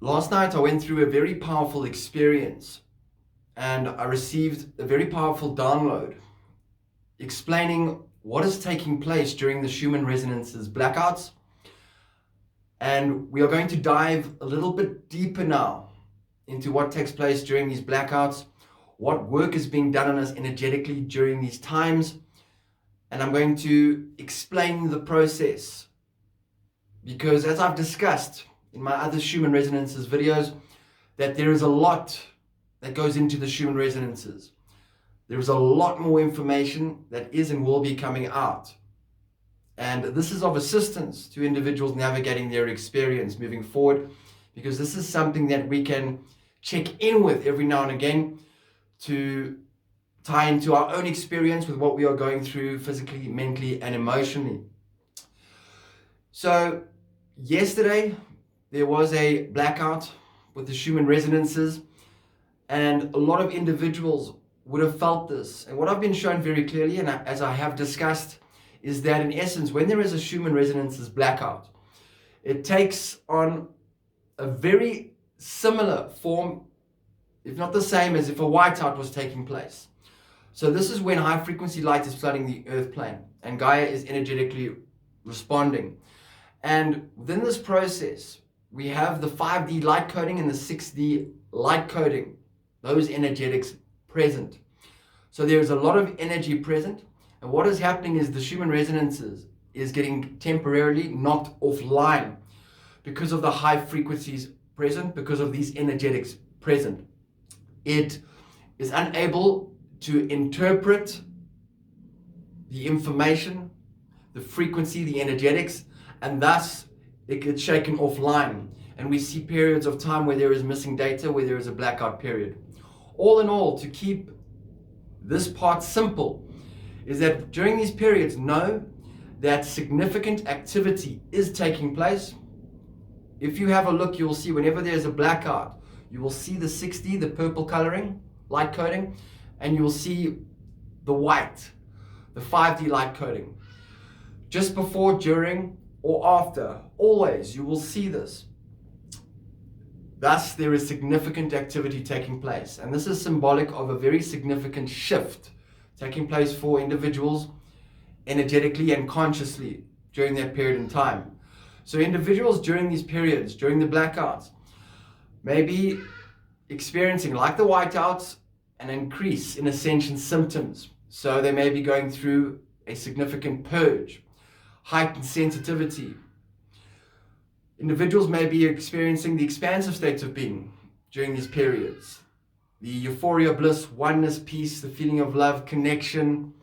Last night I went through a very powerful experience and I received a very powerful download explaining what is taking place during the Schumann Resonances Blackouts. And we are going to dive a little bit deeper now into what takes place during these blackouts, what work is being done on us energetically during these times, and I'm going to explain the process. Because as I've discussed in my other Schumann Resonances videos, that there is a lot that goes into the Schumann Resonances. There is a lot more information that is and will be coming out. And this is of assistance to individuals navigating their experience moving forward, because this is something that we can check in with every now and again to tie into our own experience with what we are going through physically, mentally, and emotionally. So yesterday, there was a blackout with the Schumann Resonances, and a lot of individuals would have felt this. And what I've been shown very clearly, and as I have discussed, is that in essence, when there is a Schumann Resonances blackout, it takes on a very similar form, if not the same, as if a whiteout was taking place. So this is when high frequency light is flooding the earth plane and Gaia is energetically responding. And within this process, we have the 5D light coding and the 6D light coding, those energetics present. So there's a lot of energy present, and what is happening is the Schumann Resonances is getting temporarily knocked offline because of the high frequencies present, because of these energetics present. It is unable to interpret the information, the frequency, the energetics, and thus it gets shaken offline. And we see periods of time where there is missing data, where there is a blackout period. All in all, to keep this part simple, is that during these periods, know that significant activity is taking place. If you have a look, you will see whenever there's a blackout, you will see the 6D, the purple coloring, light coding, and you will see the white, the 5D light coding. Just before, during, or after, always you will see this. Thus, there is significant activity taking place. And this is symbolic of a very significant shift taking place for individuals energetically and consciously during that period in time. So individuals during these periods, during the blackouts, may be experiencing, like the whiteouts, an increase in Ascension symptoms. So they may be going through a significant purge, heightened sensitivity. Individuals may be experiencing the expansive states of being during these periods. The euphoria, bliss, oneness, peace, the feeling of love, connection,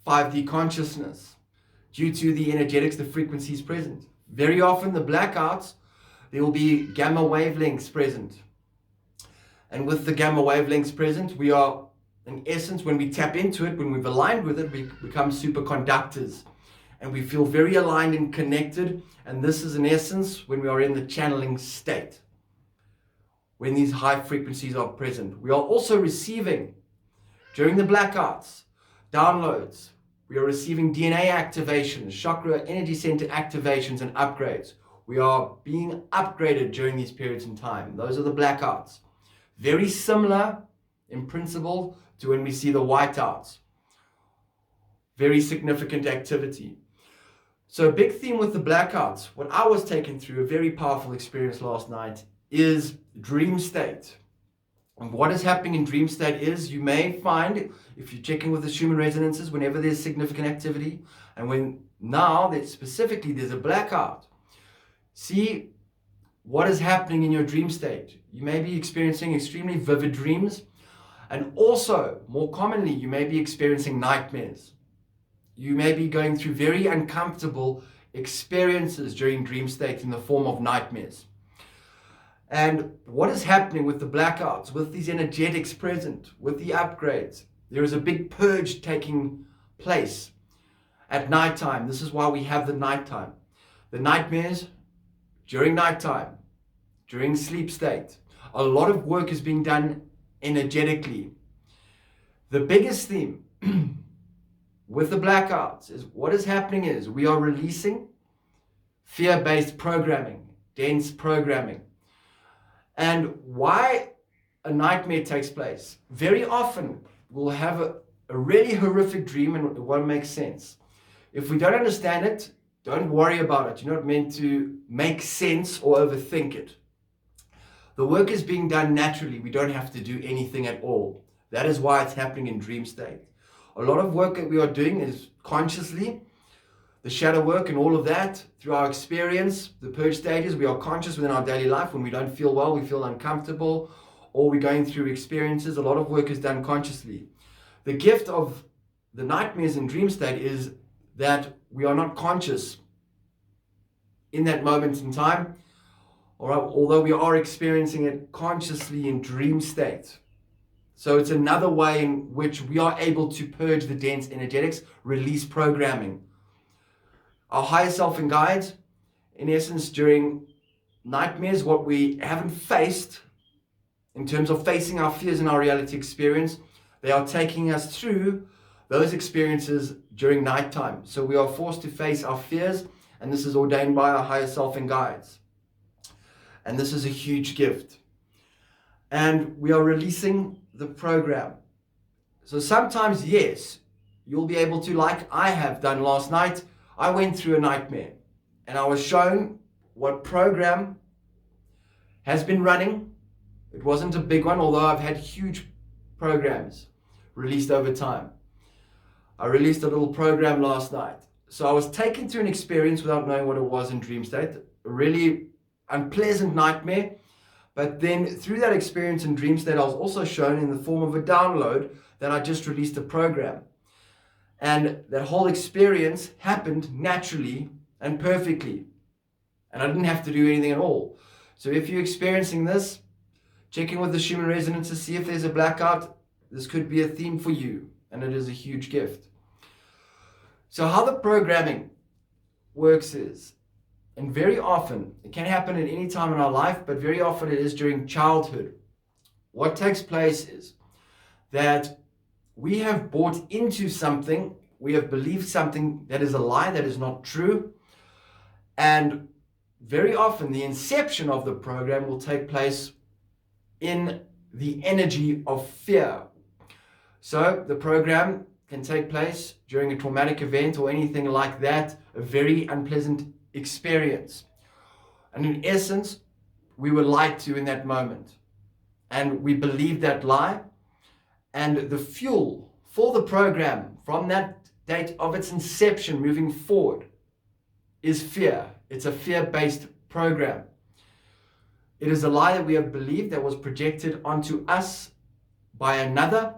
5D consciousness, due to the energetics, the frequencies present. Very often the blackouts, there will be gamma wavelengths present. And with the gamma wavelengths present, we are, in essence, when we tap into it, when we've aligned with it, we become superconductors. And we feel very aligned and connected. And this is, in essence, when we are in the channeling state, when these high frequencies are present. We are also receiving, during the blackouts, downloads. We are receiving DNA activations, chakra energy center activations and upgrades. We are being upgraded during these periods in time. Those are the blackouts. Very similar in principle to when we see the whiteouts. Very significant activity. So a big theme with the blackouts, what I was taken through, a very powerful experience last night, is dream state. And what is happening in dream state is, you may find, if you're checking with the Schumann Resonances, whenever there's significant activity, and when now that specifically there's a blackout, see what is happening in your dream state. You may be experiencing extremely vivid dreams, and also, more commonly, you may be experiencing nightmares. You may be going through very uncomfortable experiences during dream state in the form of nightmares. And what is happening with the blackouts, with these energetics present, with the upgrades? There is a big purge taking place at nighttime. This is why we have the nighttime. The nightmares during nighttime, during sleep state. A lot of work is being done energetically. The biggest theme with the blackouts is what is happening is we are releasing fear-based programming, dense programming. And why a nightmare takes place. Very often we'll have a really horrific dream and it won't make sense. If we don't understand it, don't worry about it. You're not meant to make sense or overthink it. The work is being done naturally. We don't have to do anything at all. That is why it's happening in dream state. A lot of work that we are doing is consciously. The shadow work and all of that, through our experience, the purge stages, we are conscious within our daily life. When we don't feel well, we feel uncomfortable, or we're going through experiences, a lot of work is done consciously. The gift of the nightmares in dream state is that we are not conscious in that moment in time, although we are experiencing it consciously in dream state. So it's another way in which we are able to purge the dense energetics, release programming. Our higher self and guides, in essence, during nightmares, what we haven't faced in terms of facing our fears in our reality experience, they are taking us through those experiences during nighttime. So we are forced to face our fears, and this is ordained by our higher self and guides. And this is a huge gift. And we are releasing the program. So sometimes, yes, you'll be able to, like I have done last night, I went through a nightmare and I was shown what program has been running. It wasn't a big one, although I've had huge programs released over time. I released a little program last night. So I was taken through an experience without knowing what it was in dream state, a really unpleasant nightmare. But then through that experience in dream state, I was also shown in the form of a download that I just released a program. And that whole experience happened naturally and perfectly. And I didn't have to do anything at all. So if you're experiencing this, check in with the Schumann Resonances, see if there's a blackout. This could be a theme for you, and it is a huge gift. So how the programming works is, and very often, it can happen at any time in our life, but very often it is during childhood. What takes place is that we have bought into something, we have believed something that is a lie, that is not true. And very often the inception of the program will take place in the energy of fear. So the program can take place during a traumatic event or anything like that, a very unpleasant experience. And in essence, we were lied to in that moment. And we believed that lie. And the fuel for the program from that date of its inception moving forward is fear. It's a fear-based program. It is a lie that we have believed that was projected onto us by another.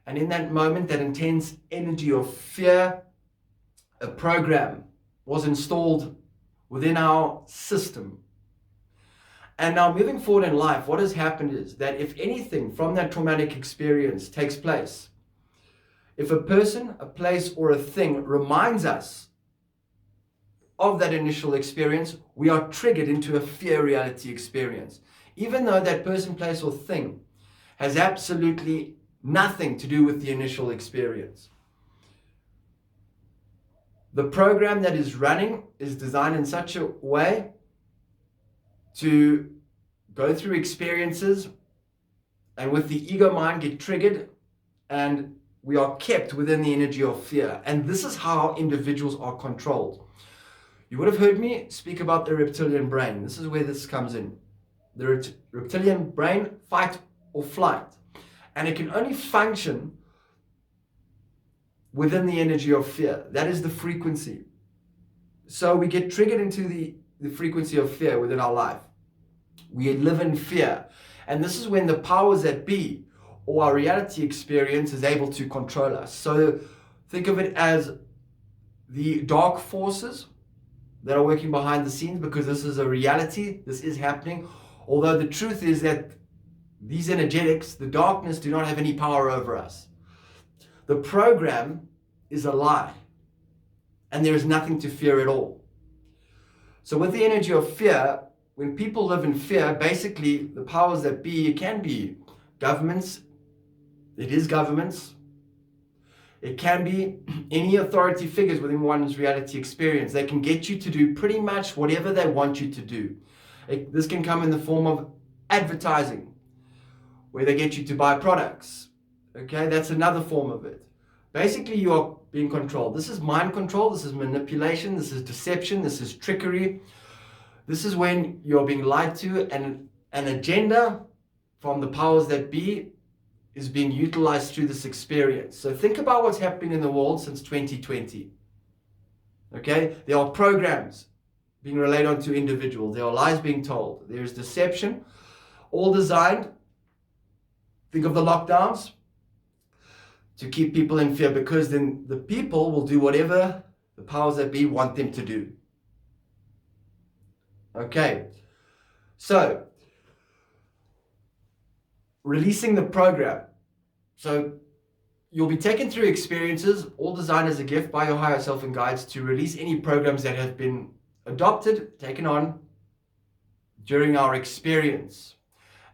And in that moment, that intense energy of fear, a program was installed within our system. And now moving forward in life, what has happened is that if anything from that traumatic experience takes place, if a person, a place, or a thing reminds us of that initial experience, we are triggered into a fear reality experience. Even though that person, place, or thing has absolutely nothing to do with the initial experience. The program that is running is designed in such a way to go through experiences and with the ego mind get triggered, and we are kept within the energy of fear. And this is how individuals are controlled. You would have heard me speak about the reptilian brain. This is where this comes in. The reptilian brain, fight or flight. And it can only function within the energy of fear. That is the frequency. So we get triggered into the frequency of fear within our life. We live in fear. And this is when the powers that be, or our reality experience, is able to control us. So think of it as the dark forces that are working behind the scenes, because this is a reality, this is happening. Although the truth is that these energetics, the darkness, do not have any power over us. The program is a lie, and there is nothing to fear at all. So with the energy of fear, when people live in fear, basically the powers that be, it can be governments, it is governments, it can be any authority figures within one's reality experience. They can get you to do pretty much whatever they want you to do. This can come in the form of advertising, where they get you to buy products. Okay, that's another form of it. Basically, you are being controlled. This is mind control, this is manipulation, this is deception, this is trickery. This is when you're being lied to, and an agenda from the powers that be is being utilized through this experience. So think about what's happening in the world since 2020. Okay, there are programs being relayed onto individuals. There are lies being told. There's deception, all designed, think of the lockdowns, to keep people in fear, because then the people will do whatever the powers that be want them to do. Okay, so releasing the program. So you'll be taken through experiences, all designed as a gift by your higher self and guides, to release any programs that have been adopted, taken on during our experience.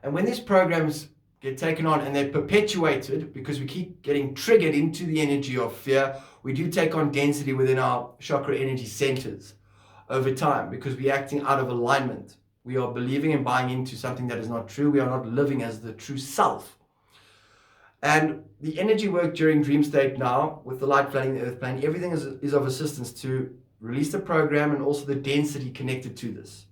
And when these programs get taken on and they're perpetuated, because we keep getting triggered into the energy of fear, we do take on density within our chakra energy centers over time, because we're acting out of alignment. We are believing and buying into something that is not true. We are not living as the true self. And the energy work during dream state now, with the light flooding the earth plane, everything is of assistance to release the program and also the density connected to this.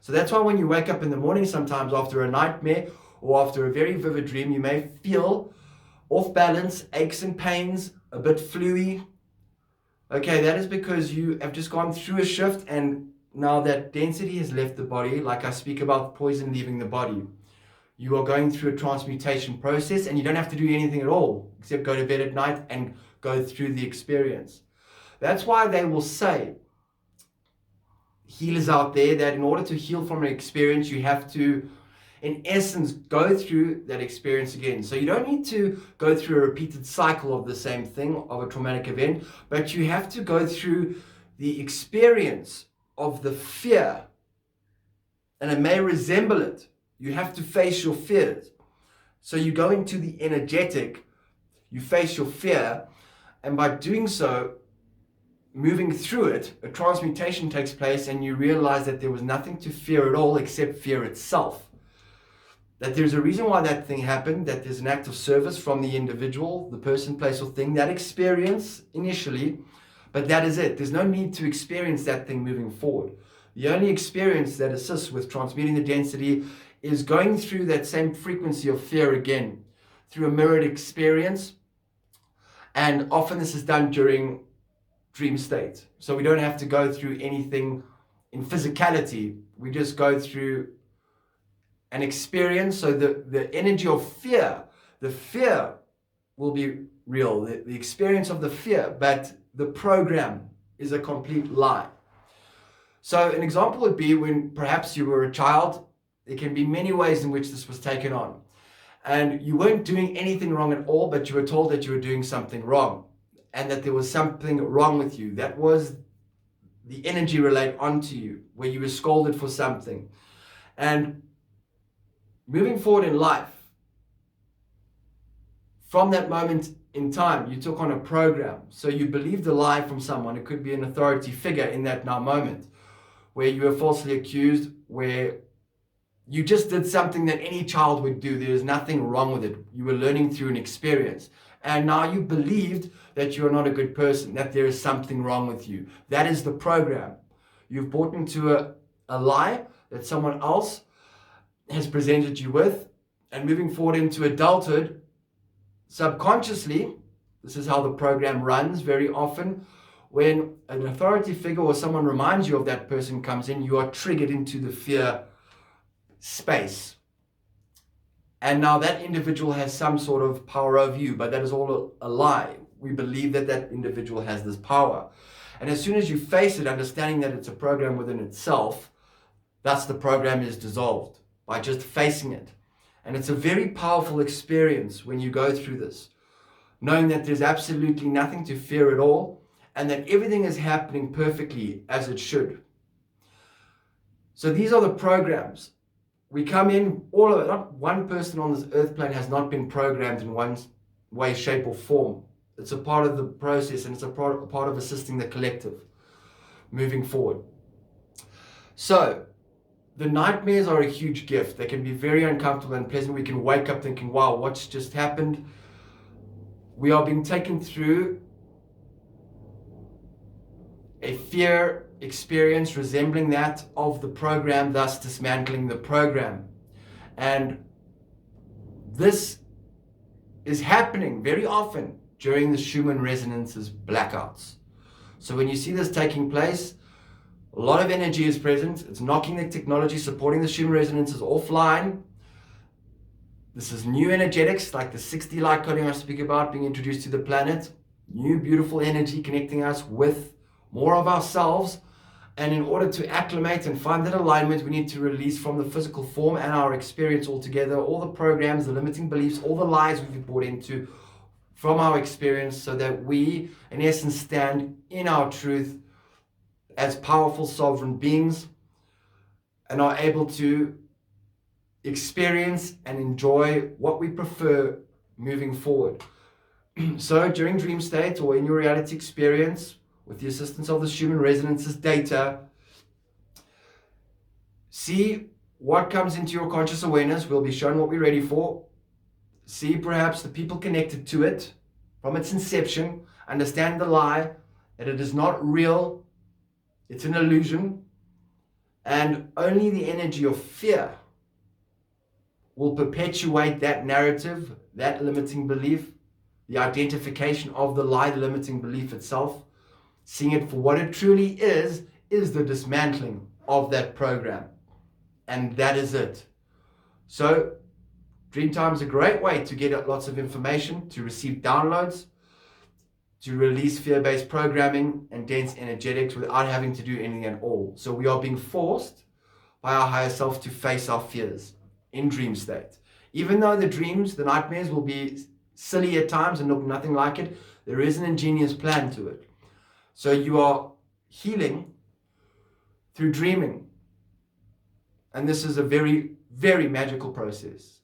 So that's why when you wake up in the morning, sometimes after a nightmare or after a very vivid dream, you may feel off balance, aches and pains, a bit fluey. Okay, that is because you have just gone through a shift, and now that density has left the body, like I speak about poison leaving the body. You are going through a transmutation process, and you don't have to do anything at all except go to bed at night and go through the experience. That's why they will say, healers out there, that in order to heal from an experience, you have to, in essence, go through that experience again. So you don't need to go through a repeated cycle of the same thing, of a traumatic event, but you have to go through the experience of the fear, and it may resemble it. You have to face your fears. So you go into the energetic, you face your fear, and by doing so, moving through it, a transmutation takes place, and you realize that there was nothing to fear at all except fear itself. That there's a reason why that thing happened, that there's an act of service from the individual, the person, place, or thing, that experience initially, but that is it. There's no need to experience that thing moving forward. The only experience that assists with transmuting the density is going through that same frequency of fear again, through a mirrored experience. And often this is done during dream state. So we don't have to go through anything in physicality. We just go through an experience. So the energy of fear, the fear will be real, the experience of the fear, but the program is a complete lie. So an example would be when perhaps you were a child. There can be many ways in which this was taken on. And you weren't doing anything wrong at all, but you were told that you were doing something wrong, and that there was something wrong with you. That was the energy relayed onto you, where you were scolded for something. And moving forward in life, from that moment in time, you took on a program. So you believed a lie from someone. It could be an authority figure in that now moment, where you were falsely accused, where you just did something that any child would do. There's nothing wrong with it. You were learning through an experience. And now you believed that you're not a good person, that there is something wrong with you. That is the program. You've bought into a lie that someone else has presented you with. And moving forward into adulthood, subconsciously, this is how the program runs very often. When an authority figure or someone reminds you of that person comes in, you are triggered into the fear space. And now that individual has some sort of power over you, but that is all a lie. We believe that that individual has this power. And as soon as you face it, understanding that it's a program within itself, thus the program is dissolved by just facing it. And it's a very powerful experience when you go through this, knowing that there's absolutely nothing to fear at all, and that everything is happening perfectly as it should. So these are the programs. We come in, all of it, not one person on this earth plane has not been programmed in one way, shape, or form. It's a part of the process, and it's a part of assisting the collective moving forward. So the nightmares are a huge gift. They can be very uncomfortable and pleasant. We can wake up thinking, wow, what's just happened? We are being taken through a fear experience resembling that of the program, thus dismantling the program. And this is happening very often during the Schumann Resonances Blackouts. So when you see this taking place, a lot of energy is present. It's knocking the technology supporting the Schumann Resonances offline. This is new energetics, like the 6D light coding I speak about, being introduced to the planet. New beautiful energy connecting us with more of ourselves. And in order to acclimate and find that alignment, we need to release from the physical form and our experience altogether all the programs, the limiting beliefs, all the lies we've bought into from our experience, so that we, in essence, stand in our truth as powerful sovereign beings and are able to experience and enjoy what we prefer moving forward. So during dream state or in your reality experience, with the assistance of the Schumann Resonances data, see what comes into your conscious awareness. We'll be shown what we're ready for. See perhaps the people connected to it from its inception. Understand the lie, that it is not real, it's an illusion, and only the energy of fear will perpetuate that narrative, that limiting belief, the identification of the lie, the limiting belief itself. Seeing it for what it truly is the dismantling of that program. And that is it. So, Dreamtime is a great way to get lots of information, to receive downloads, to release fear-based programming and dense energetics without having to do anything at all. So we are being forced by our higher self to face our fears in dream state. Even though the dreams, the nightmares will be silly at times and look nothing like it, there is an ingenious plan to it. So you are healing through dreaming. And this is a very, very magical process.